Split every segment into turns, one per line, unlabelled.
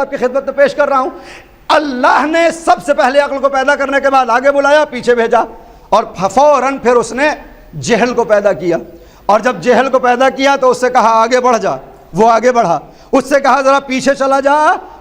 آپ کی خدمت میں پیش کر رہا ہوں، اللہ نے سب سے پہلے عقل کو پیدا کرنے کے بعد آگے بلایا، پیچھے بھیجا، اور فوراً پھر اس نے جہل کو پیدا کیا، اور جب جہل کو پیدا کیا تو اس سے کہا آگے بڑھ جا، وہ آگے بڑھا، اس سے کہا ذرا پیچھے چلا جا،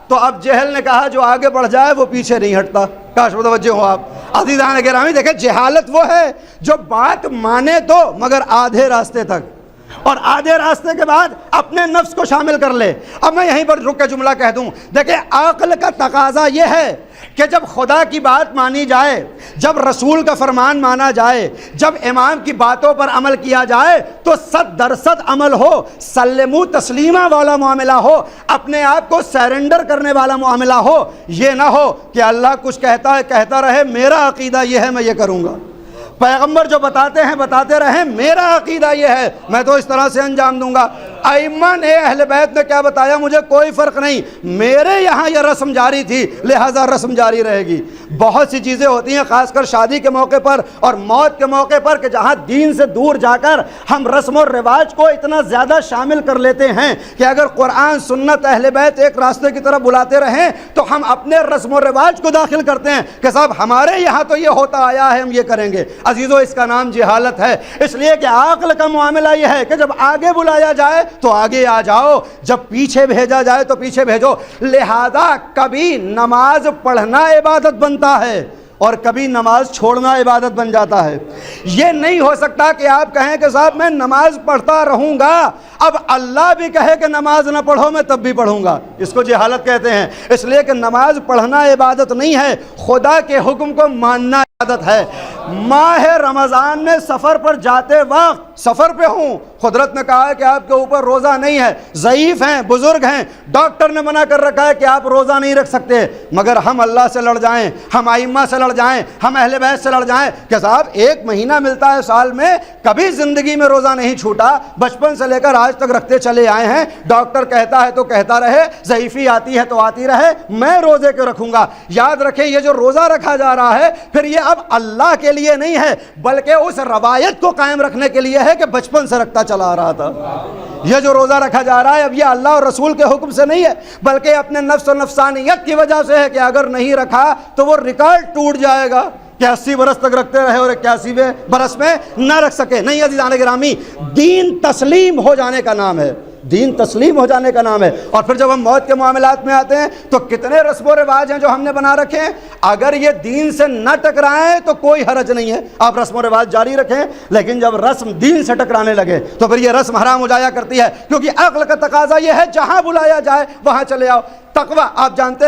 تو اب جہل نے کہا جو آگے بڑھ جائے وہ پیچھے نہیں ہٹتا۔ کاش متوجہ ہو آپ عزیزان گرامی، دیکھیں جہالت وہ ہے جو بات مانے تو مگر آدھے راستے تک، اور آدھے راستے کے بعد اپنے نفس کو شامل کر لے۔ اب میں یہیں پر رک کے جملہ کہہ دوں، دیکھیں عقل کا تقاضا یہ ہے کہ جب خدا کی بات مانی جائے، جب رسول کا فرمان مانا جائے، جب امام کی باتوں پر عمل کیا جائے تو 100% عمل ہو، سلمو تسلیمہ والا معاملہ ہو، اپنے آپ کو سیرنڈر کرنے والا معاملہ ہو، یہ نہ ہو کہ اللہ کچھ کہتا ہے کہتا رہے میرا عقیدہ یہ ہے میں یہ کروں گا، پیغمبر جو بتاتے ہیں بتاتے رہیں میرا عقیدہ یہ ہے میں تو اس طرح سے انجام دوں گا۔ ائمہ نے اہل بیت نے کیا بتایا مجھے کوئی فرق نہیں، میرے یہاں یہ رسم جاری تھی لہذا رسم جاری رہے گی۔ بہت سی چیزیں ہوتی ہیں خاص کر شادی کے موقع پر اور موت کے موقع پر کہ جہاں دین سے دور جا کر ہم رسم و رواج کو اتنا زیادہ شامل کر لیتے ہیں کہ اگر قرآن سنت اہل بیت ایک راستے کی طرف بلاتے رہیں تو ہم اپنے رسم و رواج کو داخل کرتے ہیں کہ صاحب ہمارے یہاں تو یہ ہوتا آیا ہے ہم یہ کریں گے۔ عزیزو اس کا نام جہالت ہے، اس لیے کہ عقل کا معاملہ یہ ہے کہ جب آگے بلایا جائے تو آگے آ جاؤ، جب پیچھے بھیجا جائے تو پیچھے بھیجو۔ لہذا کبھی نماز پڑھنا عبادت بنتا ہے اور کبھی نماز چھوڑنا عبادت بن جاتا ہے۔ یہ نہیں ہو سکتا کہ آپ کہیں کہ صاحب میں نماز پڑھتا رہوں گا، اب اللہ بھی کہے کہ نماز نہ پڑھو میں تب بھی پڑھوں گا، اس کو جہالت کہتے ہیں۔ اس لیے کہ نماز پڑھنا عبادت نہیں ہے، خدا کے حکم کو ماننا عبادت ہے۔ ماہ رمضان میں سفر پر جاتے وقت سفر پہ ہوں، قدرت نے کہا ہے کہ آپ کے اوپر روزہ نہیں ہے، ضعیف ہیں، بزرگ ہیں، ڈاکٹر نے منع کر رکھا ہے کہ آپ روزہ نہیں رکھ سکتے، مگر ہم اللہ سے لڑ جائیں، ہم ائمہ سے لڑ جائیں، ہم اہل بیت سے لڑ جائیں کہ صاحب ایک مہینہ ملتا ہے سال میں، کبھی زندگی میں روزہ نہیں چھوٹا، بچپن سے لے کر آج تک رکھتے چلے آئے ہیں، ڈاکٹر کہتا ہے تو کہتا رہے، ضعیفی آتی ہے تو آتی رہے، میں روزے کے رکھوں گا۔ یاد رکھیں یہ جو روزہ رکھا جا رہا ہے پھر یہ اب اللہ کے لیے نہیں ہے بلکہ اس روایت کو قائم رکھنے کے لیے ہے کہ بچپن سے رکھتا چلا آ رہا تھا۔ یہ جو روزہ رکھا جا رہا ہے اب یہ اللہ اور رسول کے حکم سے نہیں ہے بلکہ اپنے نفس و نفسانیت کی وجہ سے ہے کہ اگر نہیں رکھا تو وہ ریکارڈ ٹوٹ جائے گا کہ 80 برس تک رکھتے رہے اور 81ویں برس میں نہ رکھ سکے۔ نہیں عزیزان گرامی، دین تسلیم ہو جانے کا نام ہے، دین تسلیم ہو جانے کا نام ہے۔ اور پھر جب ہم موت کے معاملات میں آتے ہیں تو کتنے رسم و رواج ہیں جو ہم نے بنا رکھے ہیں، اگر یہ دین سے نہ ٹکرائیں تو کوئی حرج نہیں ہے، آپ رسم و رواج جاری رکھیں، لیکن جب رسم دین سے ٹکرانے لگے تو پھر یہ رسم حرام ہو جایا کرتی ہے، کیونکہ عقل کا تقاضا یہ ہے جہاں بلایا جائے وہاں چلے آؤ۔ تقویٰ آپ جانتے ہیں